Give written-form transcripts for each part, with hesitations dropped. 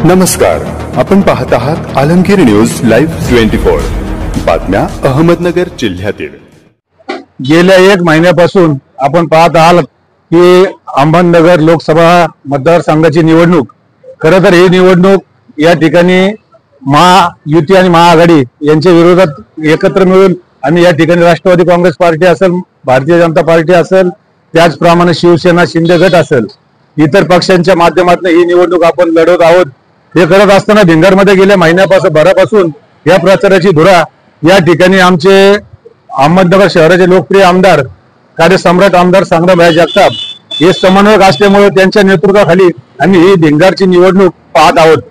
नमस्कार, आपण पाहत आहात आलमगीर न्यूज लाईव्ह 24 बातम्या अहमदनगर जिल्ह्यातील। गेल्या 1 महिन्यापासून आपण पाहत आहात की अहमदनगर लोकसभा मतदारसंघाची निवडणूक, खरं तर ही निवडणूक या ठिकाणी महायुती आणि महाआघाडी यांच्या विरोधात एकत्र मिळून आणि या ठिकाणी राष्ट्रवादी काँग्रेस पार्टी असेल, भारतीय जनता पार्टी असेल, त्याचप्रमाणे शिवसेना शिंदे गट असेल, इतर पक्षांच्या माध्यमातून ही निवडणूक आपण लढवत आहोत। हे करत असताना भिंगारमध्ये गेल्या भरापासून या प्रचाराची धुरा या ठिकाणी आमचे अहमदनगर शहराचे लोकप्रिय आमदार कार्यसम्राट आमदार संग्रामभाई जगताप हे समन्वयक असल्यामुळे त्यांच्या नेतृत्वाखाली आम्ही ही भिंगारची निवडणूक पाहत आहोत।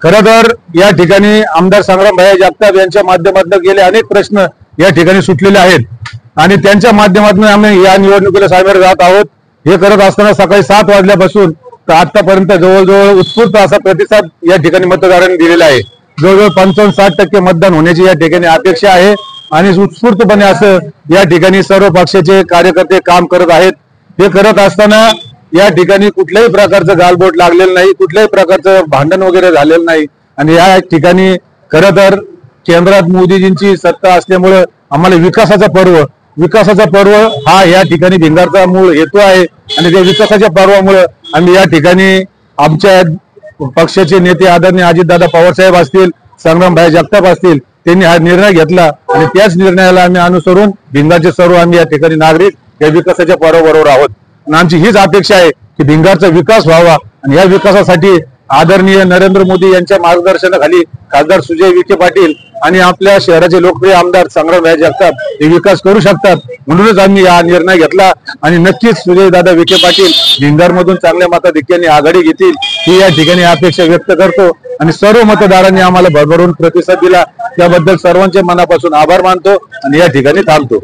खरं तर या ठिकाणी आमदार संग्रामभाई जगताप यांच्या माध्यमातून गेले अनेक प्रश्न या ठिकाणी सुटलेले आहेत आणि त्यांच्या माध्यमातून आम्ही या निवडणुकीला सामोरे जात आहोत। हे करत असताना सकाळी 7 वाजल्यापासून तर आतापर्यंत जवळजवळ उत्स्फूर्त असा प्रतिसाद या ठिकाणी मतदारांनी दिलेला आहे। जवळजवळ 55-60% मतदान होण्याची या ठिकाणी अपेक्षा आहे आणि उत्स्फूर्तपणे असं या ठिकाणी सर्व पक्षाचे कार्यकर्ते काम करत आहेत। हे करत असताना या ठिकाणी कुठल्याही प्रकारचं गालबोट लागलेलं नाही, कुठल्याही प्रकारचं भांडण वगैरे झालेलं नाही आणि या ठिकाणी खरं तर केंद्रात मोदीजींची सत्ता असल्यामुळे आम्हाला विकासाचा पर्व हा या ठिकाणी भिंगारचा मूळ हेतू आहे आणि त्या विकासाच्या पर्वामुळे आम्ही या ठिकाणी आमच्या पक्षाचे नेते आदरणीय अजितदादा पवार साहेब असतील, संग्रामभाई जगताप असतील, त्यांनी हा निर्णय घेतला आणि त्याच निर्णयाला आम्ही अनुसरून भिंगारचे सर्व आम्ही या ठिकाणी नागरिक या विकासाच्या पर्वाबरोबर आहोत आणि आमची हीच अपेक्षा आहे की भिंगारचा विकास व्हावा आणि या विकासासाठी आदरणीय नरेंद्र मोदी यांच्या मार्गदर्शनाखाली खासदार सुजय विखे पाटील आणि आपल्या शहराचे लोकप्रिय आमदार संग्रामभाई जगताप हे विकास करू शकतात, म्हणूनच आम्ही हा निर्णय घेतला आणि नक्कीच सुजयदादा विखे पाटील भिंगारमधून चांगल्या मताधिक्याने आघाडी घेतील ही या ठिकाणी अपेक्षा व्यक्त करतो आणि सर्व मतदारांनी आम्हाला भरभरून प्रतिसाद दिला त्याबद्दल सर्वांचे मनापासून आभार मानतो आणि या ठिकाणी थांबतो।